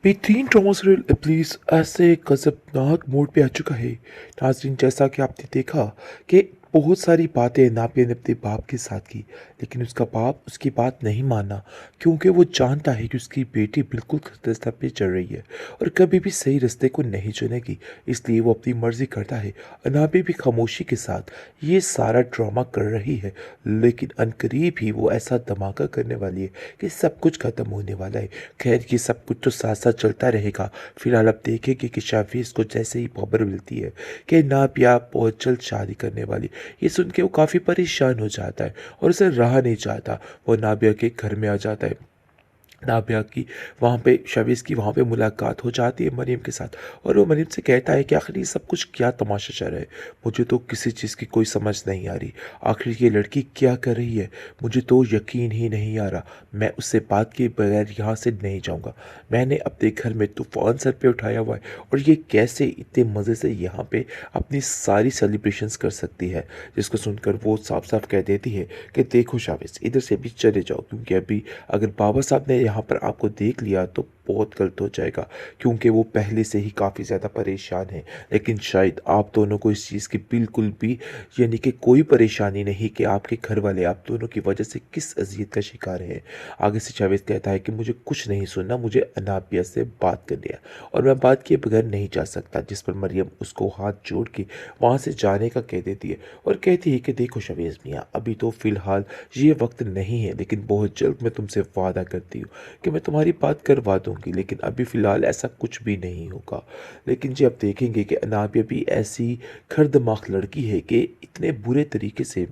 बेहतरीन drama serial इब्लीस ऐसे गज़बनाक मोड़ पे आ चुका है। नाज़रीन, जैसा कि आपने देखा कि बहुत सारी बातें नाबिया ने अपने बाप के साथ की, लेकिन उसका बाप उसकी बात नहीं माना क्योंकि वो जानता है कि उसकी बेटी बिल्कुल गलत रास्ते पे चल रही है और कभी भी सही रास्ते को नहीं चुनेगी। इसलिए वो अपनी मर्ज़ी करता है। नाबिया भी खामोशी के साथ ये सारा ड्रामा कर रही है, लेकिन अनकरीब ही वो ऐसा धमाका करने वाली है कि सब कुछ ख़त्म होने वाला है। खैर, ये सब कुछ तो साथ-साथ चलता रहेगा। फिलहाल आप देखेंगे कि शाफ़िज़ को जैसे ही खबर मिलती है कि नाबिया बहुत जल्द शादी करने वाली, ये सुन के वो काफ़ी परेशान हो जाता है और उसे रहा नहीं चाहता। वो नाबिया के घर में आ जाता है। नाबिया की वहाँ पे शवीज़ की वहाँ पे मुलाकात हो जाती है मरीम के साथ और वो मरीम से कहता है कि आखिर ये सब कुछ क्या तमाशा चल रहा है। मुझे तो किसी चीज़ की कोई समझ नहीं आ रही। आखिर ये लड़की क्या कर रही है? मुझे तो यकीन ही नहीं आ रहा। मैं उससे बात किए बगैर यहाँ से नहीं जाऊँगा। मैंने अपने घर में तूफ़ान सर पे उठाया हुआ है और ये कैसे इतने मज़े से यहाँ पे अपनी सारी सेलिब्रेशंस कर सकती है। जिसको सुनकर वो साफ-साफ कह देती है कि देखो शाविज़, इधर से भी चले जाओ, क्योंकि अभी अगर बाबा साहब ने यहाँ पर आपको देख लिया तो बहुत गलत हो जाएगा, क्योंकि वो पहले से ही काफ़ी ज़्यादा परेशान है। लेकिन शायद आप दोनों को इस चीज़ की बिल्कुल भी यानी कि कोई परेशानी नहीं कि आपके घर वाले आप दोनों की वजह से किस अज़ियत का शिकार हैं। आगे से जावेद कहता है कि मुझे कुछ नहीं सुनना, मुझे अनाबिया से बात करनी है और मैं बात किए बगैर नहीं जा सकता। जिस पर मरियम उसको हाथ जोड़ के वहाँ से जाने का कह देती है और कहती है कि देखो शवेज़ मियाँ, अभी तो फ़िलहाल ये वक्त नहीं है, लेकिन बहुत जल्द मैं तुमसे वादा करती हूँ कि मैं तुम्हारी बात करवा दूँगी, लेकिन अभी फ़िलहाल ऐसा कुछ भी नहीं होगा। लेकिन जी आप देखेंगे कि अनाबिया भी ऐसी खरदमाख लड़की है कि इतने बुरे तरीके से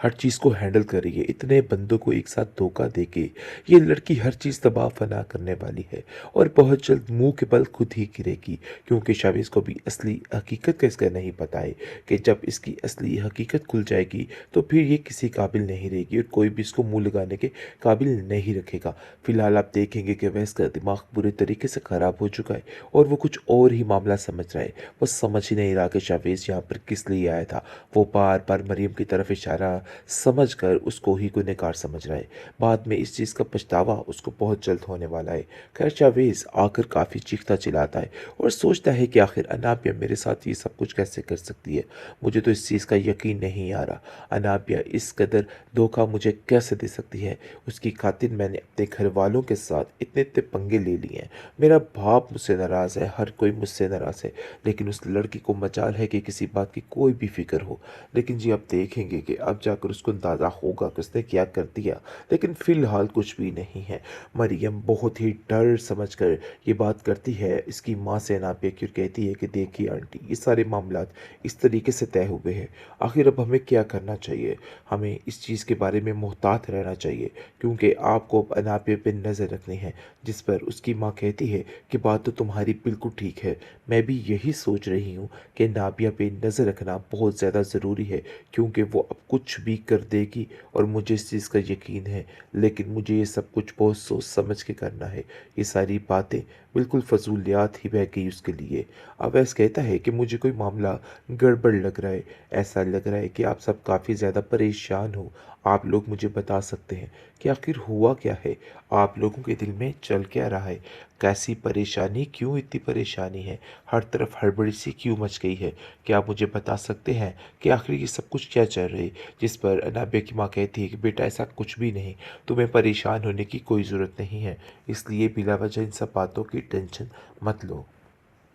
हर चीज़ को हैंडल कर रही है। इतने बंदों को एक साथ धोखा देके ये लड़की हर चीज़ तबाह फना करने वाली है और बहुत जल्द मुँह के बल खुद ही गिरेगी, क्योंकि शाविज़ को भी असली हकीकत का इसका नहीं पता है कि जब इसकी असली हकीकत खुल जाएगी तो फिर ये किसी काबिल नहीं रहेगी और कोई भी इसको मुँह लगाने के काबिल नहीं रखेगा। फ़िलहाल आप देखेंगे कि वह इसका दिमाग बुरे तरीके से ख़राब हो चुका है और वो कुछ और ही मामला समझ रहा है। वो समझ ही नहीं रहा कि शाविज़ यहाँ पर किस लिए आया था। वो बार-बार मरियम की तरफ इशारा समझकर उसको ही गुनहगार समझ रहा है। बाद में इस चीज़ का पछतावा उसको बहुत जल्द होने वाला है। खैर, जावेज़ आकर काफ़ी चीखता चिल्लाता है और सोचता है कि आखिर अनाबिया मेरे साथ ये सब कुछ कैसे कर सकती है। मुझे तो इस चीज़ का यकीन नहीं आ रहा। अनाबिया इस कदर धोखा मुझे कैसे दे सकती है? उसकी खातिर मैंने अपने घर वालों के साथ इतने-इतने पंगे ले लिए हैं। मेरा बाप मुझसे नाराज़ है, हर कोई मुझसे नाराज़ है, लेकिन उस लड़की को मजाल है कि किसी बात की कोई भी फ़िक्र हो। लेकिन जी आप देखेंगे कि अब जाकर उसको अंदाज़ा होगा कि उसने क्या कर दिया, लेकिन फ़िलहाल कुछ भी नहीं है। मरियम बहुत ही डर समझकर ये बात करती है इसकी माँ से नापिया और कहती है कि देखिए आंटी, ये सारे मामलात इस तरीके से तय हुए हैं। आखिर अब हमें क्या करना चाहिए? हमें इस चीज़ के बारे में मुहतात रहना चाहिए, क्योंकि आपको अब अनापिया पे नज़र रखनी है। जिस पर उसकी माँ कहती है कि बात तो तुम्हारी बिल्कुल ठीक है। मैं भी यही सोच रही हूँ कि नाबिया पे नज़र रखना बहुत ज़्यादा ज़रूरी है, क्योंकि वो अब कुछ भी कर देगी और मुझे इस चीज़ का यकीन है। लेकिन मुझे ये सब कुछ बहुत सोच समझ के करना है। ये सारी बातें बिल्कुल फ़ज़ूलियात ही बह गई उसके लिए। अवैस कहता है कि मुझे कोई मामला गड़बड़ लग रहा है। ऐसा लग रहा है कि आप सब काफ़ी ज़्यादा परेशान हो। आप लोग मुझे बता सकते हैं कि आखिर हुआ क्या है? आप लोगों के दिल में चल क्या रहा है? कैसी परेशानी, क्यों इतनी परेशानी है? हर तरफ हड़बड़ी सी क्यों मच गई है? क्या आप मुझे बता सकते हैं कि आखिर ये सब कुछ क्या चल रहा है? जिस पर अनाबिया की माँ कहती है कि बेटा ऐसा कुछ भी नहीं, तुम्हें परेशान होने की कोई ज़रूरत नहीं है, इसलिए बिला वजह इन सब बातों की टेंशन मत लो।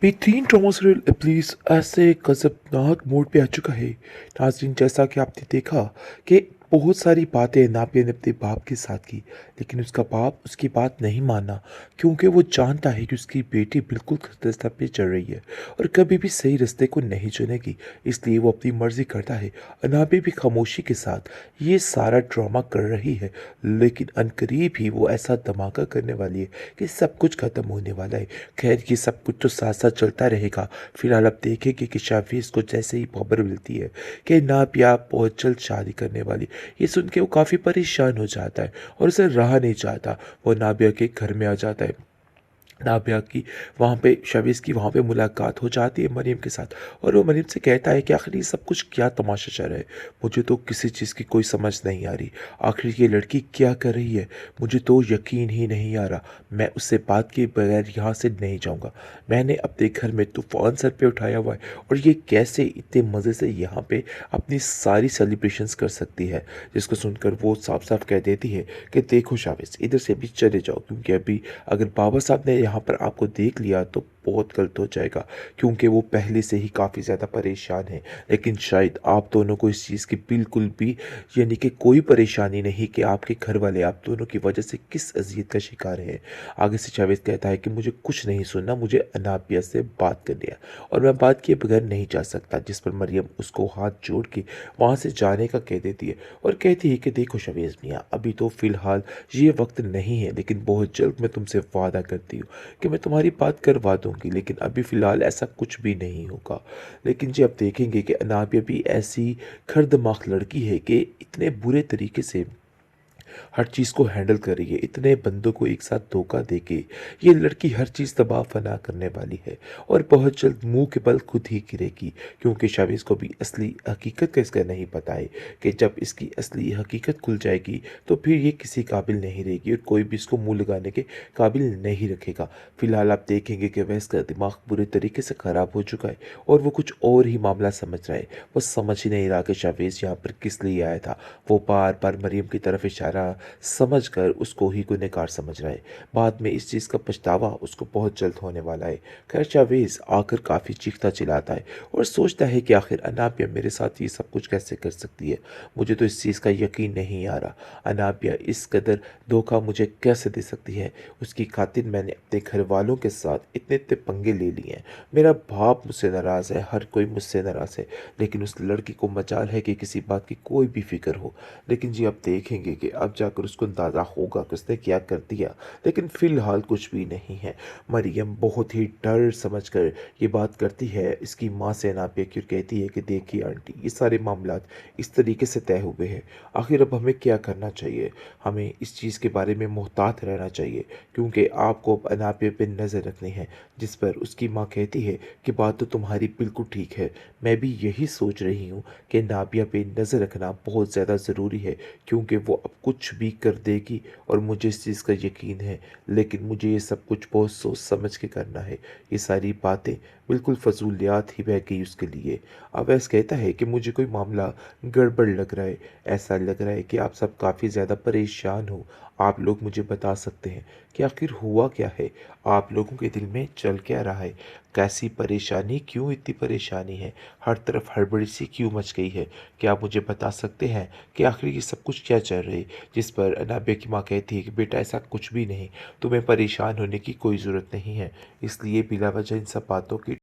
बेहतरीन ड्रामा सीरियल इब्लीस ऐसे गज़बनाक मोड़ पे आ चुका है। नाज़रीन, जैसा कि आपने देखा कि बहुत सारी बातें नाबिया ने अपने बाप के साथ की, लेकिन उसका बाप उसकी बात नहीं माना क्योंकि वो जानता है कि उसकी बेटी बिल्कुल गलत रास्ते पे चल रही है और कभी भी सही रास्ते को नहीं चुनेगी। इसलिए वो अपनी मर्ज़ी करता है। नाबिया भी खामोशी के साथ ये सारा ड्रामा कर रही है, लेकिन अनकरीब ही वो ऐसा धमाका करने वाली है कि सब कुछ ख़त्म होने वाला है। खैर, ये सब कुछ तो साथ-साथ चलता रहेगा। फिलहाल आप देखेंगे कि शाफ़िज़ को जैसे ही खबर मिलती है कि नाबिया बहुत जल्द शादी करने वाली, ये सुन के वो काफ़ी परेशान हो जाता है और उसे रहा नहीं चाहता। वो नाबिया के घर में आ जाता है। नाबिया की वहाँ पे शवीज़ की वहाँ पे मुलाकात हो जाती है मरीम के साथ और वो मरीम से कहता है कि आखिर ये सब कुछ क्या तमाशा चल रहा है। मुझे तो किसी चीज़ की कोई समझ नहीं आ रही। आखिर ये लड़की क्या कर रही है? मुझे तो यकीन ही नहीं आ रहा। मैं उससे बात किए बगैर यहाँ से नहीं जाऊँगा। मैंने अपने घर में तूफ़ान सर पे उठाया हुआ है और ये कैसे इतने मज़े से यहाँ पे अपनी सारी सेलिब्रेशंस कर सकती है। जिसको सुनकर वो साफ-साफ कह देती है कि देखो शाविज़, इधर से भी चले जाओ, क्योंकि अभी अगर बाबा साहब ने यहाँ पर आपको देख लिया तो बहुत गलत हो जाएगा, क्योंकि वो पहले से ही काफ़ी ज़्यादा परेशान हैं। लेकिन शायद आप दोनों को इस चीज़ की बिल्कुल भी यानी कि कोई परेशानी नहीं कि आपके घर वाले आप दोनों की वजह से किस अज़ियत का शिकार हैं। आगे से जावेद कहता है कि मुझे कुछ नहीं सुनना, मुझे अनाबिया से बात करनी है और मैं बात किए बगैर नहीं जा सकता। जिस पर मरियम उसको हाथ जोड़ के वहाँ से जाने का कह देती है और कहती है कि देखो शवेज़ मियाँ, अभी तो फ़िलहाल ये वक्त नहीं है, लेकिन बहुत जल्द मैं तुमसे वादा करती हूँ कि मैं तुम्हारी बात करवा दूँगी, लेकिन अभी फ़िलहाल ऐसा कुछ भी नहीं होगा। लेकिन जी आप देखेंगे कि अनाबिया भी ऐसी खरदमाख लड़की है कि इतने बुरे तरीके से हर चीज़ को हैंडल कर रही है। इतने बंदों को एक साथ धोखा देके ये लड़की हर चीज़ तबाह फना करने वाली है और बहुत जल्द मुँह के बल खुद ही गिरेगी, क्योंकि शाविज़ को भी असली हकीकत का इसका नहीं पता है कि जब इसकी असली हकीकत खुल जाएगी तो फिर ये किसी काबिल नहीं रहेगी और कोई भी इसको मुँह लगाने के काबिल नहीं रखेगा। फ़िलहाल आप देखेंगे कि वह इसका दिमाग बुरे तरीके से ख़राब हो चुका है और वो कुछ और ही मामला समझ रहा है। वो समझ ही नहीं रहा कि शावेज़ यहाँ पर किस लिए आया था। वो बार-बार मरियम की तरफ इशारा समझकर उसको ही गुनहगार समझ रहा है। बाद में इस चीज़ का पछतावा उसको बहुत जल्द होने वाला है। खैर शावेज़ आकर काफ़ी चीखता चिल्लाता है और सोचता है कि आखिर अनाबिया मेरे साथ ये सब कुछ कैसे कर सकती है। मुझे तो इस चीज़ का यकीन नहीं आ रहा। अनाबिया इस कदर धोखा मुझे कैसे दे सकती है। उसकी खातिर मैंने अपने घर वालों के साथ इतने-इतने पंगे ले लिए हैं। मेरा बाप मुझसे नाराज़ है, हर कोई मुझसे नाराज़ है, लेकिन उस लड़की को मजाल है कि किसी बात की कोई भी फ़िक्र हो। लेकिन जी आप देखेंगे कि अब जाकर उसको अंदाज़ा होगा कि उसने क्या कर दिया, लेकिन फ़िलहाल कुछ भी नहीं है। मरियम बहुत ही डर समझकर ये बात करती है इसकी माँ से अनाबिया की और कहती है कि देखिए आंटी, ये सारे मामलात इस तरीके से तय हुए हैं। आखिर अब हमें क्या करना चाहिए? हमें इस चीज़ के बारे में मुहतात रहना चाहिए, क्योंकि आपको अब अनाबिया पे नज़र रखनी है। जिस पर उसकी माँ कहती है कि बात तो तुम्हारी बिल्कुल ठीक है। मैं भी यही सोच रही हूँ कि नाबिया पे नज़र रखना बहुत ज़्यादा ज़रूरी है, क्योंकि वो अब कुछ भी कर देगी और मुझे इस चीज़ का यकीन है। लेकिन मुझे ये सब कुछ बहुत सोच समझ के करना है। ये सारी बातें बिल्कुल फ़ज़ूलियात ही बह गई उसके लिए। अवैस कहता है कि मुझे कोई मामला गड़बड़ लग रहा है। ऐसा लग रहा है कि आप सब काफ़ी ज़्यादा परेशान हो। आप लोग मुझे बता सकते हैं कि आखिर हुआ क्या है? आप लोगों के दिल में चल क्या रहा है? कैसी परेशानी, क्यों इतनी परेशानी है? हर तरफ हड़बड़ी सी क्यों मच गई है? क्या आप मुझे बता सकते हैं कि आखिर ये सब कुछ क्या चल रहा है? जिस पर अनाबिया की माँ कहती है कि बेटा ऐसा कुछ भी नहीं, तुम्हें परेशान होने की कोई ज़रूरत नहीं है। इसलिए बिला वजह इन सब बातों की